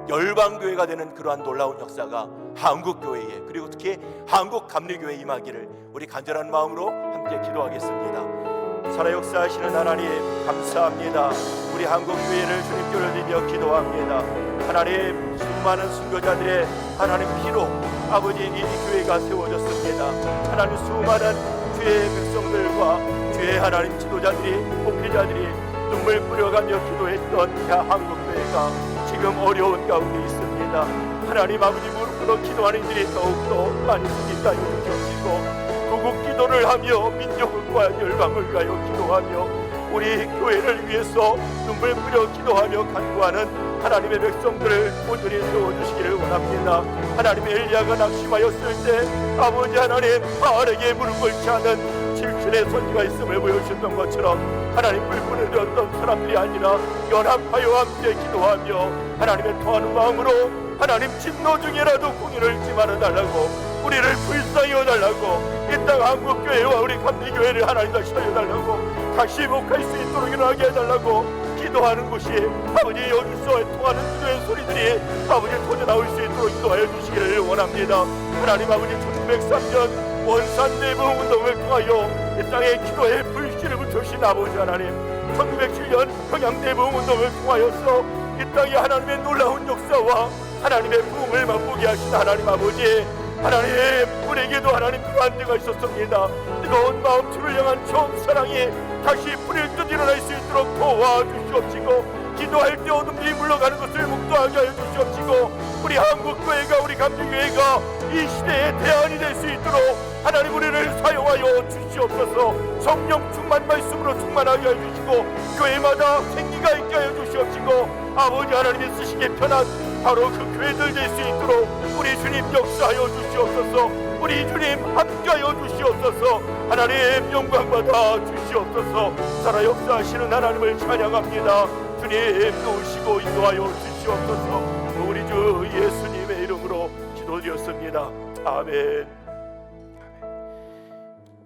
열방교회가 되는 그러한 놀라운 역사가 한국교회에, 그리고 특히 한국 감리교회에 임하기를 우리 간절한 마음으로 함께 기도하겠습니다. 살아 역사하시는 하나님 감사합니다. 우리 한국교회를 주님께 드리며 기도합니다. 하나님, 수많은 순교자들의 하나님 피로 아버지 이 교회가 세워졌습니다. 하나님, 수많은 주의 백성들과 주의 하나님 지도자들이, 목회자들이 눈물 뿌려가며 기도했던 이 한국교회가 지금 어려운 가운데 있습니다. 하나님 아버지, 무릎 꿇어 기도하는 일이 더욱더 많이 생긴다 주시고 구국 기도를 하며 민족과 열방을 위하여 기도하며 우리 교회를 위해서 눈물 뿌려 기도하며 간구하는 하나님의 백성들을 온전히 세워주시기를 원합니다. 하나님의 엘리야가 낙심하였을 때 아버지 하나님 바알에게 무릎 꿇지 않은 7천의 선지가 있음을 보여주셨던 것처럼 하나님 불문을 들었던 사람들이 아니라 연합하여 함께 기도하며 하나님의 통하는 마음으로 하나님 진노 중에라도 공의를 임하여 달라고 우리를 불쌍히 여달라고, 이 땅 한국교회와 우리 감리교회를 하나님 다시 살려달라고, 다시 회복할 수 있도록 일어나게 해달라고 기도하는 곳이 아버지 여기서 통하는 기도의 소리들이 아버지 터져 나올 수 있도록 기도하여 주시기를 원합니다. 하나님 아버지 1903년 원산 대부흥 운동을 통하여 이 땅에 기도의 불씨를 붙여주신 아버지 하나님, 1907년 평양 대부흥 운동을 통하여서 이 땅에 하나님의 놀라운 역사와 하나님의 부흥을 맛보게 하신 하나님 아버지, 하나님 우리에게도 하나님 그러한 때가 있었습니다. 뜨거운 마음 주를 향한 처음 사랑이 다시 불일 듯 일어날 수 있도록 도와주시옵시고, 기도할 때 어둠이 물러가는 것을 목도하게 하여 주시옵시고, 우리 한국교회가 우리 감리교회가 이 시대의 대안이 될 수 있도록 하나님 우리를 사용하여 주시옵소서. 성령 충만 말씀으로 충만하게 하여 주시고, 교회마다 생기가 있게 하여 주시옵시고, 아버지 하나님이 쓰시기에 편한 바로 그 교회들 될 수 있도록 우리 주님 역사하여 주시옵소서. 우리 주님 함께하여 주시옵소서. 하나님 영광 받아 주시옵소서. 살아 역사하시는 하나님을 찬양합니다. 주님 도우시고 인도하여 주시옵소서. 우리 주 예수님의 이름으로 기도드렸습니다. 아멘.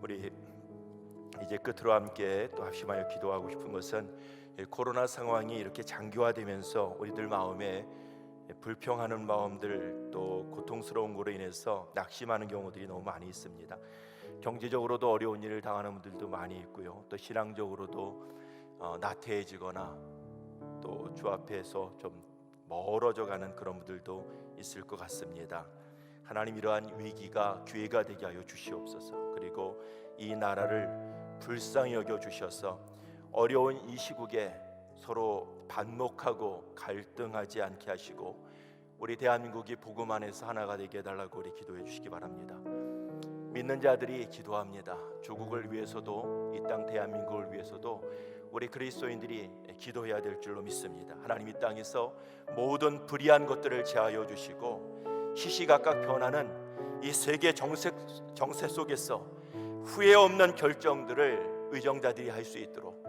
우리 이제 끝으로 함께 또 합심하여 기도하고 싶은 것은, 코로나 상황이 이렇게 장기화되면서 우리들 마음에 불평하는 마음들, 또 고통스러운 거로 인해서 낙심하는 경우들이 너무 많이 있습니다. 경제적으로도 어려운 일을 당하는 분들도 많이 있고요, 또 신앙적으로도 나태해지거나 또 주 앞에서 좀 멀어져 가는 그런 분들도 있을 것 같습니다. 하나님, 이러한 위기가 기회가 되게 하여 주시옵소서. 그리고 이 나라를 불쌍히 여겨 주셔서 어려운 이 시국에 서로 반목하고 갈등하지 않게 하시고, 우리 대한민국이 복음 안에서 하나가 되게 해달라고 우리 기도해 주시기 바랍니다. 믿는 자들이 기도합니다. 조국을 위해서도, 이 땅 대한민국을 위해서도 우리 그리스도인들이 기도해야 될 줄로 믿습니다. 하나님, 이 땅에서 모든 불의한 것들을 제하여 주시고, 시시각각 변하는 이 세계 정세 속에서 후회 없는 결정들을 의정자들이 할 수 있도록,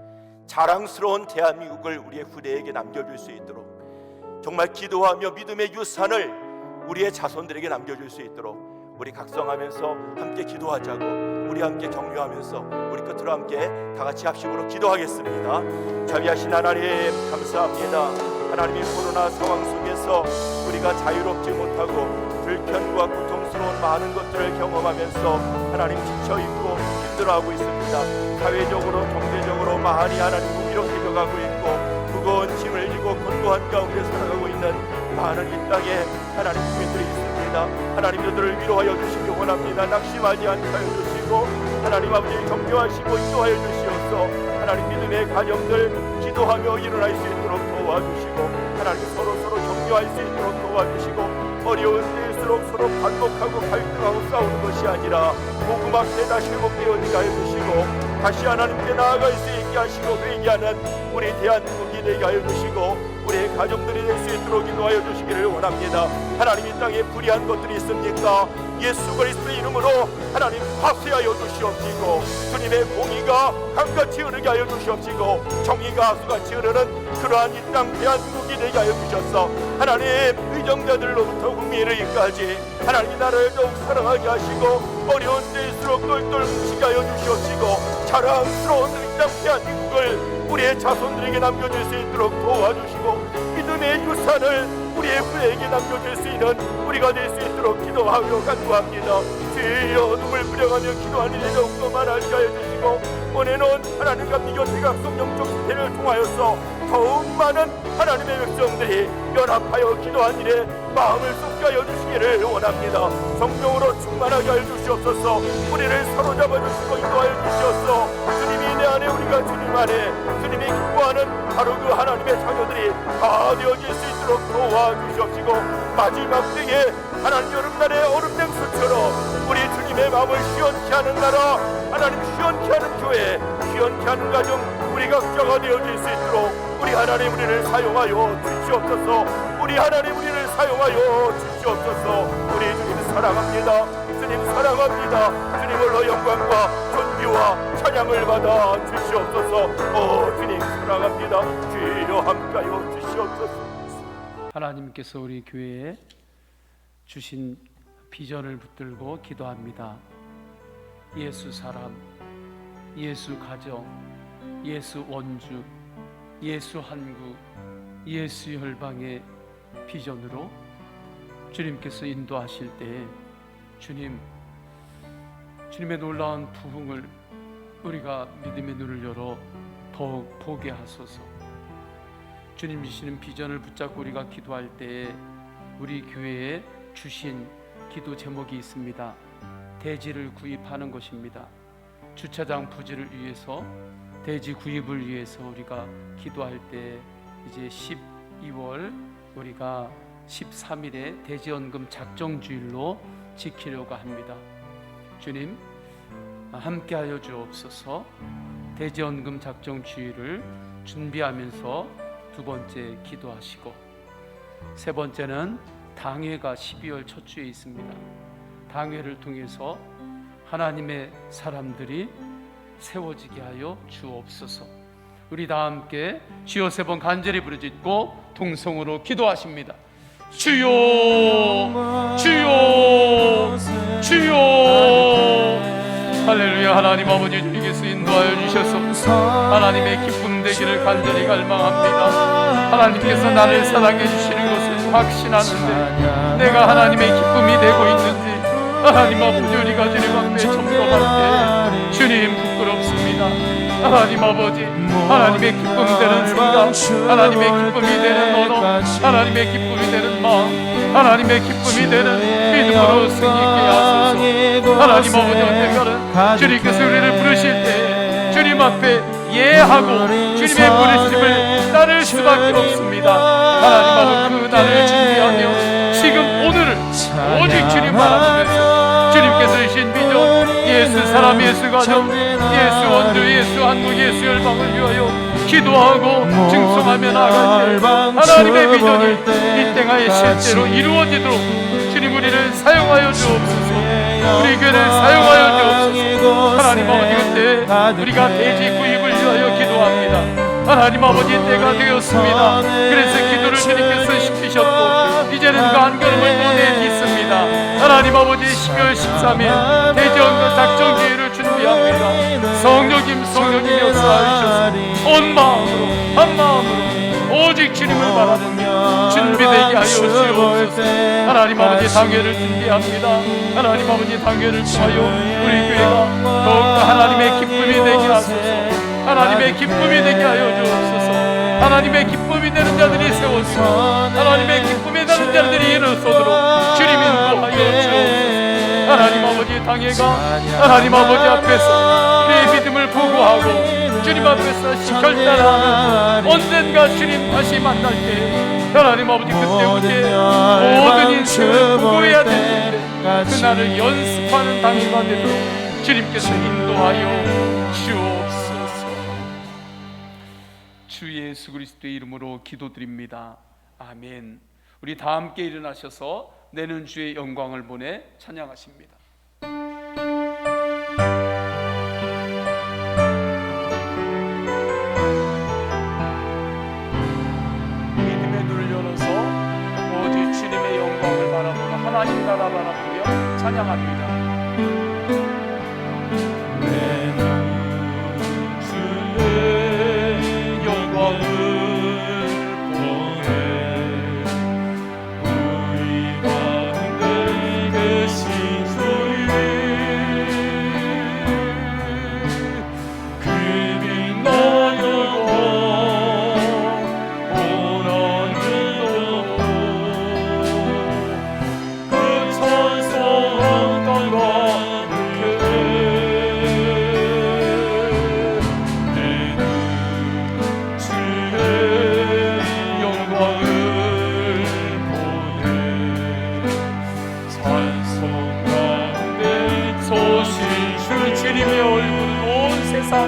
자랑스러운 대한민국을 우리의 후대에게 남겨줄 수 있도록, 정말 기도하며 믿음의 유산을 우리의 자손들에게 남겨줄 수 있도록 우리 각성하면서 함께 기도하자고, 우리 함께 격려하면서 우리 끝으로 함께 다 같이 합심으로 기도하겠습니다. 자비하신 하나님 감사합니다. 하나님이 코로나 상황 속에서 우리가 자유롭지 못하고 불편과 고통스러운 많은 것들을 경험하면서 하나님 지쳐있고 힘들어하고 있습니다. 사회적으로 경제적으로 많이 하나님 무기력해져가고 있고 무거운 짐을 지고 곤고한 가운데 살아가고 있는 많은 이 땅에 하나님 국민들이 있습니다. 하나님 저들을 위로하여 주시기 원합니다. 낙심하지 않게 하여 주시고, 하나님 아버지 격려하시고 인도하여 주시옵소서. 하나님 믿음의 가정들 기도하며 일어날 수 있도록 도와주시고, 하나님 서로 격려할 수 있도록 도와주시고, 어려운 때일수록 서로 반복하고 갈등하고 싸우는 것이 아니라 복음 앞에 다시 회복되어지게 하여 주시고, 다시 하나님께 나아갈 수 있게 하시고 회개하는 우리 대한민국이 되게 하여 주시고, 우리의 가정들이 될 수 있도록 인도하여 주시기를 원합니다. 하나님, 이 땅에 불의한 것들이 있습니까? 예수 그리스도의 이름으로 하나님 화폐하여 주시옵시고, 주님의 공의가 강같이 흐르게 하여 주시옵시고, 정의가 하수같이 흐르는 그러한 이 땅 대한민국이 되게 하여 주셔서 하나님 의정자들로부터 국민을 이까지 하나님 나라를 더욱 사랑하게 하시고, 어려운 때일수록 똘똘 뭉치게 하여 주시옵시고, 자랑스러운 이 땅 대한민국을 우리의 자손들에게 남겨줄 수 있도록 도와주시고, 믿음의 유산을 우리의 후대에게 남겨줄 수 있는 우리가 될 수 있도록 기도하며 간구합니다. 주여, 눈물 뿌려가며 기도하는 일에 더욱더 많아지게 하여 주시고, 원해놓은 하나님과 미교 대각성 영적 집회를 통하여서 더욱 많은 하나님의 백성들이 연합하여 기도한 일에 마음을 쏟게 하여 주시기를 원합니다. 성령으로 충만하게 하여 주시옵소서. 우리를 사로잡아 주시고 인도하여 주시옵소서. 주님이 내 안에, 우리가 주님 안에, 주님이 기뻐하는 바로 그 하나님의 자녀들이 다 되어질 수 있도록 도와주시옵시고, 마지막 때에 하나님 여름날의 얼음 냉수처럼 우리 주님의 마음을 시원케 하는 나라, 하나님 시원케 하는 교회, 시원케 하는 가정, 우리 각자가 되어질 수 있도록 우리 하나님 우리를 사용하여 주시옵소서. 우리 하나님 우리를 사용하여 주시옵소서. 우리 주님 사랑합니다. 주님 사랑합니다. 주님으로 영광과 존귀와 찬양을 받아 주시옵소서. 주님 사랑합니다. 주여 함께하여 주시옵소서. 하나님께서 우리 교회에 주신 비전을 붙들고 기도합니다. 예수 사람, 예수 가정, 예수 원주, 예수 한국, 예수 혈방의 비전으로 주님께서 인도하실 때에 주님의 놀라운 부흥을 우리가 믿음의 눈을 열어 더욱 보게 하소서. 주님 주시는 비전을 붙잡고 우리가 기도할 때에 우리 교회에 주신 기도 제목이 있습니다. 대지를 구입하는 것입니다. 주차장 부지를 위해서, 대지 구입을 위해서 우리가 기도할 때 이제 12월 우리가 13일에 대지연금 작정주일로 지키려고 합니다. 주님 함께하여 주옵소서. 대지연금 작정주일을 준비하면서 두 번째 기도하시고, 세 번째는 당회가 12월 첫 주에 있습니다. 당회를 통해서 하나님의 사람들이 세워지게 하여 주옵소서. 우리 다 함께 주여 세 번 간절히 부르짖고 동성으로 기도하십니다. 주여, 주여, 주여. 할렐루야. 하나님 아버지, 주님께서 인도하여 주셔서 하나님의 기쁨 되기를 간절히 갈망합니다. 하나님께서 나를 사랑해 주시는 것을 확신하는데 내가 하나님의 기쁨이 되고 있는지 하나님 아버지, 우리가 주님 앞에 점검할 때 주님 부끄럽습니다. 하나님 아버지, 하나님의 기쁨 되는 생각, 하나님의 기쁨이 되는 언어, 하나님의 기쁨이 되는 마음, 하나님의 기쁨이 되는 믿음으로 승리케 하소서. 하나님 아버지, 언젠가는 주님께서 우리를 부르실 때 주님 앞에 예하고 주님의 부르심을 따를 수밖에 없습니다. 하나님 아버지, 그 날을 준비하며 지금 오늘을 오직 주님 바라보면서 주님께서 주신 비전, 예수 사람, 예수 가정, 예수 원주, 예수 한국, 예수 열방을 위하여 기도하고 증송하며 나아갈 때 하나님의 비전이 이 땅에 실제로 이루어지도록 주님 우리를 사용하여 주옵소서. 우리 교회를 사용하여 주옵소서. 하나님 아버지, 그때 우리가 대지 구입을 위하여 기도합니다. 하나님 아버지, 때가 되었습니다. 그래서 기도를 주님께서 시키셨고 이제는 그 한 걸음을 더 내딛습니다. 하나님 아버지, 12월 13일 대지연금 작정주의를 준비합니다. 성령님 역사하셔서 온 마음으로 한 마음으로 오직 주님을 바라보며 준비되게 하여 주옵소서. 하나님 아버지, 당회를 준비합니다. 하나님 아버지, 당회를 통하여 우리 교회가 더욱더 하나님의 기쁨이 되게 하소서. 하나님의 기쁨이 되게 하여 주옵소서. 하나님의 기쁨이 되는 자들이 세워지고 하나님의 기쁨이 되는 자들이 일어서도록 주님 인도하여 주옵소서. 하나님 아버지, 당회가 하나님 아버지 앞에서 우리의 믿음을 보고하고 주님 앞에서 결단하는 언젠가 주님 다시 만날 때 하나님 아버지, 그때 우리의 모든 인생을 보고해야 되는데 그날을 연습하는 당회가 되도록 주님께서 인도하여 주옵소서. 주 예수 그리스도의 이름으로 기도드립니다. 아멘. 우리 다 함께 일어나셔서 내는 주의 영광을 보내 찬양하십니다. 믿음의 눈을 열어서 오직 주님의 영광을 바라보며 하나님 나라 바라보며 찬양합니다.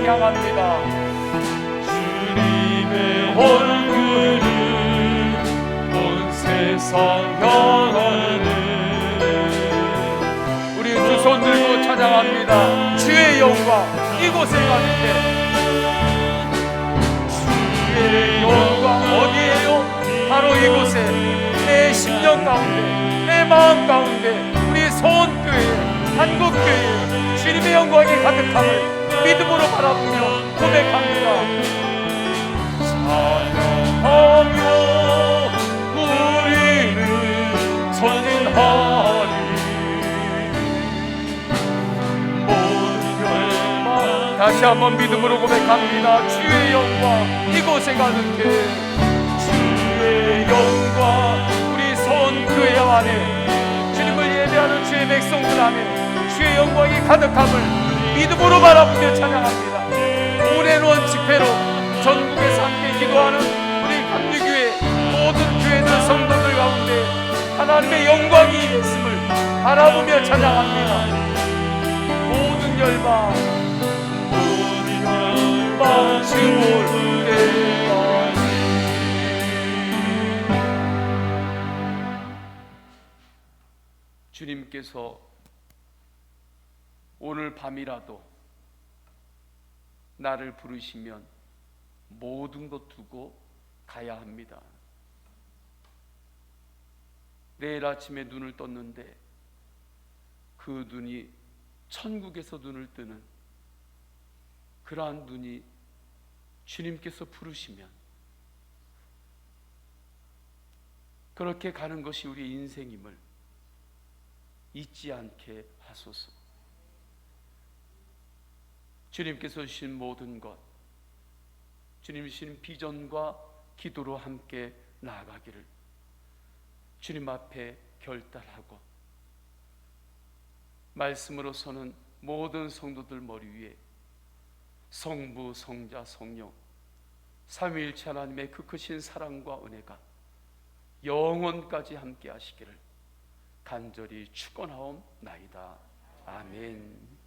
향합니다. 주님의 얼굴을 온 세상 향하네. 우리 두 손 들고 찬양합니다. 주의 영광 이곳에 가는데 주의 영광 어디에요? 바로 이곳에 내 심령 가운데, 내 마음 가운데, 우리 손 한국교회 주님의 영광이 가득함을 믿음으로 바라보며 고백합니다. 찬양하며 우리는 전진하리. 모든 열망 다시 한번 믿음으로 고백합니다. 주의 영광 이곳에 가득해. 주의 영광 우리 선교회 안에, 주님을 예배하는 주의 백성들 안에 주의 영광이 가득함을 믿음으로 바라보며 찬양합니다. 오랜원 집회로 전국에서 함께 기도하는 우리 감리교회 모든 교회들 성도들 가운데 하나님의 영광이 있음을 바라보며 찬양합니다. 모든 열방 주올 때까지. 주님께서 오늘 밤이라도 나를 부르시면 모든 것 두고 가야 합니다. 내일 아침에 눈을 떴는데 그 눈이 천국에서 눈을 뜨는 그러한 눈이 주님께서 부르시면 그렇게 가는 것이 우리의 인생임을 잊지 않게 하소서. 주님께서 주신 모든 것, 주님 주신 비전과 기도로 함께 나아가기를 주님 앞에 결단하고, 말씀으로서는 모든 성도들 머리 위에 성부, 성자, 성령 삼위일체 하나님의 그 크신 사랑과 은혜가 영원까지 함께 하시기를 간절히 축원하옵나이다. 아멘.